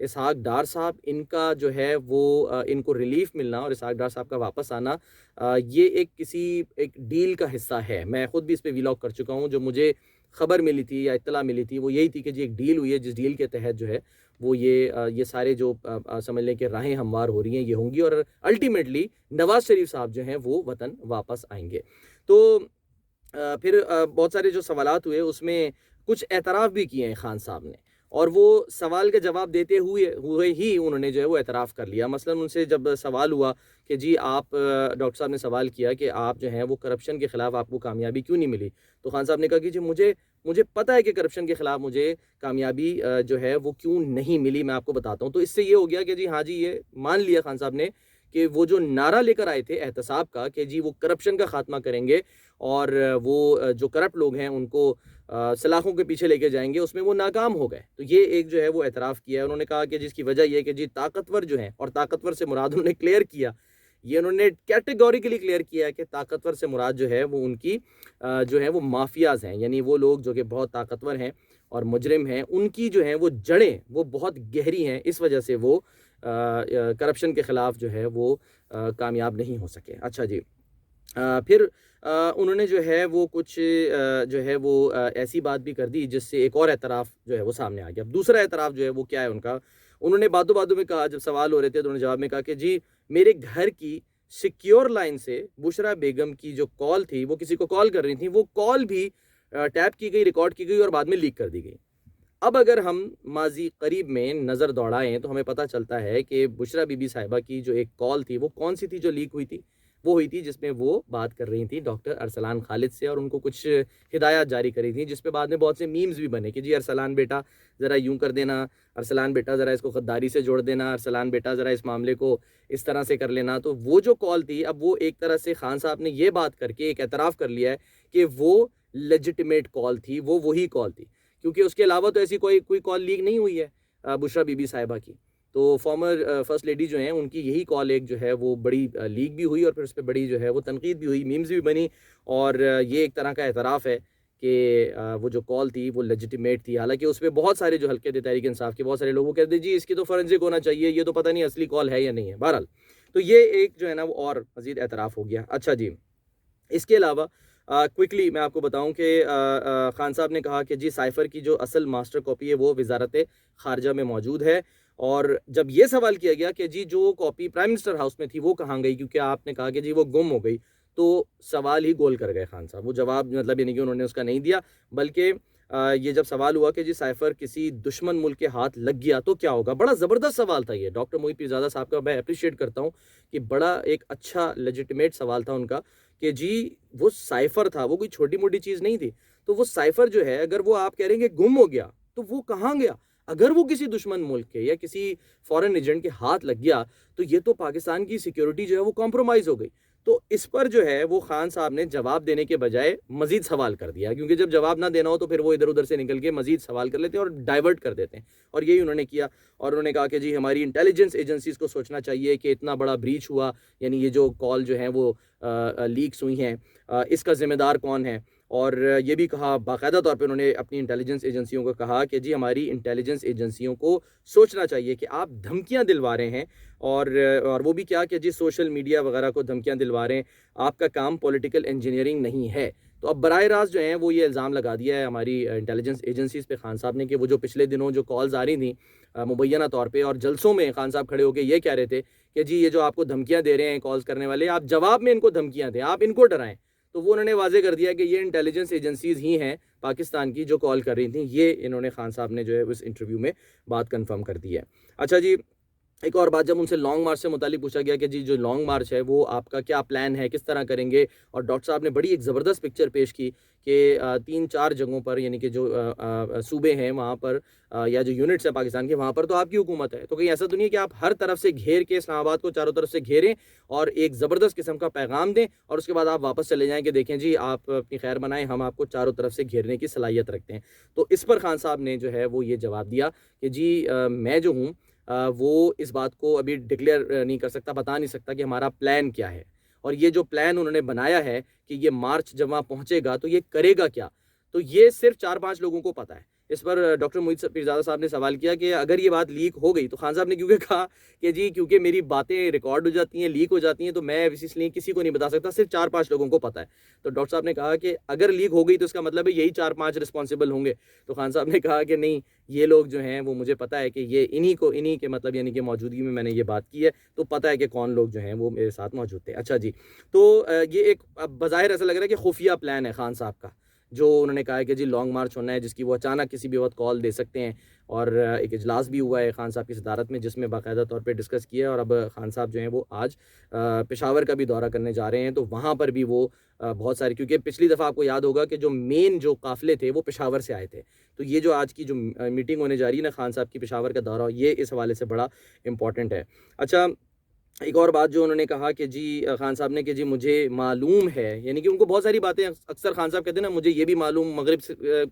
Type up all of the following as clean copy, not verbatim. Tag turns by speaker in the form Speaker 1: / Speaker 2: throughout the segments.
Speaker 1: اسحاق ڈار صاحب، ان کا جو ہے وہ ان کو ریلیف ملنا اور اسحاق ڈار صاحب کا واپس آنا یہ ایک ڈیل کا حصہ ہے. میں خود بھی اس پہ ویلاگ کر چکا ہوں. جو مجھے خبر ملی تھی یا اطلاع ملی تھی وہ یہی تھی کہ جی ایک ڈیل ہوئی ہے، جس ڈیل کے تحت جو ہے وہ یہ سارے جو سمجھ لیں کہ راہیں ہموار ہو رہی ہیں یہ ہوں گی، اور الٹیمیٹلی نواز شریف صاحب جو ہیں وہ وطن واپس آئیں گے. تو پھر بہت سارے جو سوالات ہوئے اس میں کچھ اعتراف بھی کیے ہیں خان صاحب نے، اور وہ سوال کا جواب دیتے ہوئے ہی انہوں نے جو ہے وہ اعتراف کر لیا. مثلا ان سے جب سوال ہوا کہ جی آپ ڈاکٹر صاحب نے سوال کیا کہ آپ جو ہیں وہ کرپشن کے خلاف آپ کو کامیابی کیوں نہیں ملی، تو خان صاحب نے کہا کہ جی مجھے پتہ ہے کہ کرپشن کے خلاف مجھے کامیابی جو ہے وہ کیوں نہیں ملی، میں آپ کو بتاتا ہوں. تو اس سے یہ ہو گیا کہ جی ہاں جی یہ مان لیا خان صاحب نے کہ وہ جو نعرہ لے کر آئے تھے احتساب کا کہ جی وہ کرپشن کا خاتمہ کریں گے اور وہ جو کرپٹ لوگ ہیں ان کو سلاخوں کے پیچھے لے کے جائیں گے، اس میں وہ ناکام ہو گئے. تو یہ ایک جو ہے وہ اعتراف کیا ہے. انہوں نے کہا کہ جس کی وجہ یہ کہ جی طاقتور جو ہیں، اور طاقتور سے مراد انہوں نے کلیئر کیا، یہ انہوں نے کیٹیگوریکلی کلیئر کیا ہے کہ طاقتور سے مراد جو ہے وہ ان کی جو ہے وہ مافیاز ہیں، یعنی وہ لوگ جو کہ بہت طاقتور ہیں اور مجرم ہیں، ان کی جو ہیں وہ جڑیں وہ بہت گہری ہیں، اس وجہ سے وہ کرپشن کے خلاف جو ہے وہ کامیاب نہیں ہو سکے. اچھا جی، پھر انہوں نے جو ہے وہ کچھ جو ہے وہ ایسی بات بھی کر دی جس سے ایک اور اعتراف جو ہے وہ سامنے آ گیا. اب دوسرا اعتراف جو ہے وہ کیا ہے ان کا، انہوں نے باتوں میں کہا، جب سوال ہو رہے تھے تو انہوں نے جواب میں کہا کہ جی میرے گھر کی سیکیور لائن سے بشرا بیگم کی جو کال تھی، وہ کسی کو کال کر رہی تھی، وہ کال بھی ٹیپ کی گئی، ریکارڈ کی گئی اور بعد میں لیک کر دی گئی. اب اگر ہم ماضی قریب میں نظر دوڑائیں تو ہمیں پتہ چلتا ہے کہ بشرا بی بی صاحبہ کی جو ایک کال تھی وہ کون سی تھی جو لیک ہوئی تھی، وہ ہوئی تھی جس میں وہ بات کر رہی تھی ڈاکٹر ارسلان خالد سے، اور ان کو کچھ ہدایات جاری کری تھیں، جس پہ بعد میں بہت سے میمز بھی بنے کہ جی ارسلان بیٹا ذرا یوں کر دینا، ارسلان بیٹا ذرا اس کو غداری سے جوڑ دینا، ارسلان بیٹا ذرا اس معاملے کو اس طرح سے کر لینا. تو وہ جو کال تھی، اب وہ ایک طرح سے خان صاحب نے یہ بات کر کے ایک اعتراف کر لیا ہے کہ وہ لیجٹیمیٹ کال تھی، وہ وہی کال تھی، کیونکہ اس کے علاوہ تو ایسی کوئی کال لیک نہیں ہوئی ہے بشرا بی بی صاحبہ کی. تو فارمر فرسٹ لیڈی جو ہیں ان کی یہی کال ایک جو ہے وہ بڑی لیک بھی ہوئی، اور پھر اس پہ بڑی جو ہے وہ تنقید بھی ہوئی، میمز بھی بنی، اور یہ ایک طرح کا اعتراف ہے کہ وہ جو کال تھی وہ لیجٹیمیٹ تھی. حالانکہ اس پہ بہت سارے جو حلقے تھے تحریک انصاف کے، بہت سارے لوگوں کہتے ہیں جی اس کی تو فورنزک ہونا چاہیے، یہ تو پتہ نہیں اصلی کال ہے یا نہیں ہے. بہرحال تو یہ ایک جو ہے نا وہ اور مزید اعتراف ہو گیا. اچھا جی، اس کے علاوہ کوئکلی میں آپ کو بتاؤں کہ خان صاحب نے کہا کہ جی سائفر کی جو اصل ماسٹر کاپی ہے وہ وزارت خارجہ میں موجود ہے. اور جب یہ سوال کیا گیا کہ جی جو کاپی پرائم منسٹر ہاؤس میں تھی وہ کہاں گئی، کیونکہ آپ نے کہا کہ جی وہ گم ہو گئی، تو سوال ہی گول کر گئے خان صاحب. وہ جواب مطلب یعنی کہ انہوں نے اس کا نہیں دیا، بلکہ یہ جب سوال ہوا کہ جی سائفر کسی دشمن ملک کے ہاتھ لگ گیا تو کیا ہوگا، بڑا زبردست سوال تھا یہ. ڈاکٹر محیط پیرزادہ صاحب کا میں اپریشیٹ کرتا ہوں کہ بڑا ایک اچھا لیجٹیمیٹ سوال تھا ان کا کہ جی وہ سائفر تھا، وہ کوئی چھوٹی موٹی چیز نہیں تھی. تو وہ سائفر جو ہے اگر وہ آپ کہہ رہے ہیں کہ گم ہو گیا تو وہ کہاں گیا؟ اگر وہ کسی دشمن ملک کے یا کسی فورن ایجنٹ کے ہاتھ لگ گیا تو یہ تو پاکستان کی سیکیورٹی جو ہے وہ کمپرومائز ہو گئی. تو اس پر جو ہے وہ خان صاحب نے جواب دینے کے بجائے مزید سوال کر دیا، کیونکہ جب جواب نہ دینا ہو تو پھر وہ ادھر ادھر سے نکل کے مزید سوال کر لیتے ہیں اور ڈائیورٹ کر دیتے ہیں، اور یہی انہوں نے کیا. اور انہوں نے کہا کہ جی ہماری انٹیلیجنس ایجنسیز کو سوچنا چاہیے کہ اتنا بڑا بریچ ہوا، یعنی یہ جو کال جو ہیں وہ لیکس ہوئی ہیں، اس کا ذمہ دار کون ہے. اور یہ بھی کہا باقاعدہ طور پہ انہوں نے اپنی انٹیلیجنس ایجنسیوں کو کہا کہ جی ہماری انٹیلیجنس ایجنسیوں کو سوچنا چاہیے کہ آپ دھمکیاں دلوا رہے ہیں، اور وہ بھی کیا کہ جی سوشل میڈیا وغیرہ کو دھمکیاں دلوا رہے ہیں، آپ کا کام پولیٹیکل انجینئرنگ نہیں ہے. تو اب براہ راست جو ہیں وہ یہ الزام لگا دیا ہے ہماری انٹیلیجنس ایجنسیز پہ خان صاحب نے کہ وہ جو پچھلے دنوں جو کالز آ رہی تھیں مبینہ طور پہ، اور جلسوں میں خان صاحب کھڑے ہو کے یہ کہہ رہے تھے کہ جی یہ جو آپ کو دھمکیاں دے رہے ہیں کالز کرنے والے، آپ جواب میں ان کو دھمکیاں دیں، آپ ان کو ڈرائیں. تو وہ انہوں نے واضح کر دیا کہ یہ انٹیلیجنس ایجنسیز ہی ہیں پاکستان کی جو کال کر رہی تھیں. یہ انہوں نے خان صاحب نے جو ہے اس انٹرویو میں بات کنفرم کر دی ہے. اچھا جی، ایک اور بات، جب ان سے لانگ مارچ سے متعلق پوچھا گیا کہ جی جو لانگ مارچ ہے وہ آپ کا کیا پلان ہے، کس طرح کریں گے، اور ڈاکٹر صاحب نے بڑی ایک زبردست پکچر پیش کی کہ 3-4 جگہوں پر، یعنی کہ جو صوبے ہیں وہاں پر یا جو یونٹس ہیں پاکستان کے وہاں پر تو آپ کی حکومت ہے. تو کہیں ایسا تو نہیں ہے کہ آپ ہر طرف سے گھیر کے اسلام آباد کو چاروں طرف سے گھیریں اور ایک زبردست قسم کا پیغام دیں اور اس کے بعد آپ واپس چلے جائیں کہ دیکھیں جی آپ اپنی خیر بنائیں، ہم آپ کو چاروں طرف سے گھیرنے کی صلاحیت رکھتے ہیں. تو اس پر خان صاحب نے جو ہے وہ یہ جواب دیا کہ جی میں جو ہوں وہ اس بات کو ابھی ڈکلیئر نہیں کر سکتا، بتا نہیں سکتا کہ ہمارا پلان کیا ہے، اور یہ جو پلان انہوں نے بنایا ہے کہ یہ مارچ جب وہاں پہنچے گا تو یہ کرے گا کیا، تو یہ صرف 4-5 لوگوں کو پتا ہے. اس پر ڈاکٹر موید پیرزادہ صاحب نے سوال کیا کہ اگر یہ بات لیک ہو گئی تو خان صاحب نے کیونکہ کہا کہ جی کیونکہ میری باتیں ریکارڈ ہو جاتی ہیں، لیک ہو جاتی ہیں، تو میں اس لیے کسی کو نہیں بتا سکتا، صرف 4-5 لوگوں کو پتہ ہے۔ تو ڈاکٹر صاحب نے کہا کہ اگر لیک ہو گئی تو اس کا مطلب ہے یہی 4-5 رسپانسیبل ہوں گے۔ تو خان صاحب نے کہا کہ نہیں، یہ لوگ جو ہیں وہ مجھے پتہ ہے کہ یہ انہی کے مطلب یعنی کہ موجودگی میں نے یہ بات کی ہے، تو پتہ ہے کہ کون لوگ جو ہیں وہ میرے ساتھ موجود تھے۔ اچھا جی، تو یہ ایک بظاہر ایسا لگ رہا ہے کہ خفیہ پلان ہے خان صاحب کا، جو انہوں نے کہا ہے کہ جی لانگ مارچ ہونا ہے، جس کی وہ اچانک کسی بھی وقت کال دے سکتے ہیں، اور ایک اجلاس بھی ہوا ہے خان صاحب کی صدارت میں جس میں باقاعدہ طور پہ ڈسکس کیا ہے، اور اب خان صاحب جو ہیں وہ آج پشاور کا بھی دورہ کرنے جا رہے ہیں، تو وہاں پر بھی وہ بہت سارے، کیونکہ پچھلی دفعہ آپ کو یاد ہوگا کہ جو مین جو قافلے تھے وہ پشاور سے آئے تھے، تو یہ جو آج کی جو میٹنگ ہونے جا رہی ہے نا خان صاحب کی پشاور کا دورہ، یہ اس حوالے سے بڑا امپورٹنٹ ہے۔ اچھا، ایک اور بات جو انہوں نے کہا کہ جی خان صاحب نے کہ جی مجھے معلوم ہے، یعنی کہ ان کو بہت ساری باتیں اکثر خان صاحب کہتے ہیں نا، مجھے یہ بھی معلوم، مغرب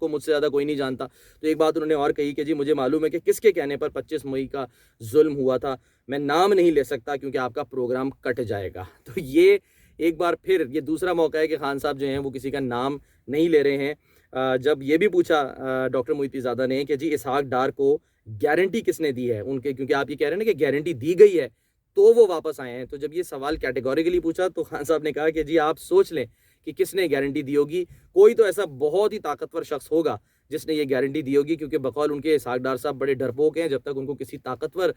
Speaker 1: کو مجھ سے زیادہ کوئی نہیں جانتا، تو ایک بات انہوں نے اور کہی کہ جی مجھے معلوم ہے کہ کس کے کہنے پر 25 مئی کا ظلم ہوا تھا، میں نام نہیں لے سکتا کیونکہ آپ کا پروگرام کٹ جائے گا۔ تو یہ ایک بار پھر یہ دوسرا موقع ہے کہ خان صاحب جو ہیں وہ کسی کا نام نہیں لے رہے ہیں۔ جب یہ بھی پوچھا ڈاکٹر موید پیرزادہ نے کہ جی اسحاق ڈار کو گارنٹی کس نے دی ہے ان کے، کیونکہ آپ یہ کہہ رہے ہیں نا کہ گارنٹی دی گئی ہے تو وہ واپس آئے ہیں، تو جب یہ سوال کیٹیگوریکلی پوچھا تو خان صاحب نے کہا کہ جی آپ سوچ لیں کہ کس نے گارنٹی دی ہوگی، کوئی تو ایسا بہت ہی طاقتور شخص ہوگا جس نے یہ گارنٹی دی ہوگی، کیونکہ بقول ان کے اسحاق ڈار صاحب بڑے ڈرپوک ہیں، جب تک ان کو کسی طاقتور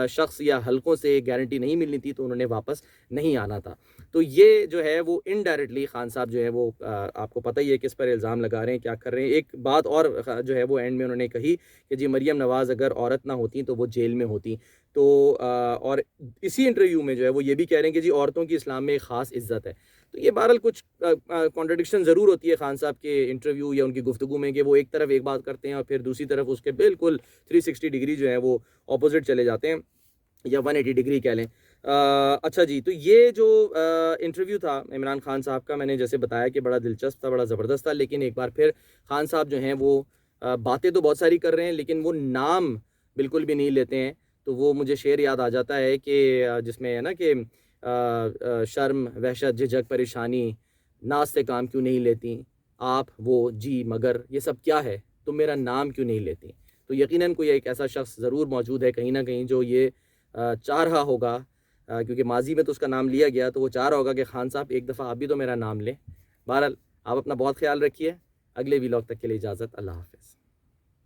Speaker 1: شخص یا حلقوں سے گارنٹی نہیں ملنی تھی تو انہوں نے واپس نہیں آنا تھا۔ تو یہ جو ہے وہ انڈائریکٹلی خان صاحب جو ہے وہ آپ کو پتہ ہی ہے کس پر الزام لگا رہے ہیں، کیا کر رہے ہیں۔ ایک بات اور جو ہے وہ اینڈ میں انہوں نے کہی کہ جی مریم نواز اگر عورت نہ ہوتی تو وہ جیل میں ہوتی، تو اور اسی انٹرویو میں جو ہے وہ یہ بھی کہہ رہے ہیں کہ جی عورتوں کی اسلام میں ایک خاص عزت ہے۔ تو یہ بہرحال کچھ کانٹرڈکشن ضرور ہوتی ہے خان صاحب کے انٹرویو یا ان کی گفتگو میں، کہ وہ ایک طرف ایک بات کرتے ہیں اور پھر دوسری طرف اس کے بالکل 360 ڈگری جو ہے وہ اپوزٹ چلے جاتے ہیں، یا 180 ڈگری کہہ لیں۔ اچھا جی، تو یہ جو انٹرویو تھا عمران خان صاحب کا، میں نے جیسے بتایا کہ بڑا دلچسپ تھا، بڑا زبردست تھا، لیکن ایک بار پھر خان صاحب جو ہیں وہ باتیں تو بہت ساری کر رہے ہیں لیکن وہ نام بالکل بھی نہیں لیتے ہیں۔ تو وہ مجھے شعر یاد آ جاتا ہے کہ جس میں ہے نا کہ شرم، وحشت، جھجک، پریشانی، ناز سے کام کیوں نہیں لیتی آپ، وہ جی مگر یہ سب کیا ہے، تم میرا نام کیوں نہیں لیتی۔ تو یقیناً کوئی ایک ایسا شخص ضرور موجود ہے کہیں نہ کہیں جو یہ چاہ رہا ہوگا، کیونکہ ماضی میں تو اس کا نام لیا گیا، تو وہ چاہ رہا ہوگا کہ خان صاحب ایک دفعہ آپ بھی تو میرا نام لیں۔ بہرحال آپ اپنا بہت خیال رکھیے، اگلے ویلاگ تک کے لیے اجازت، اللہ حافظ۔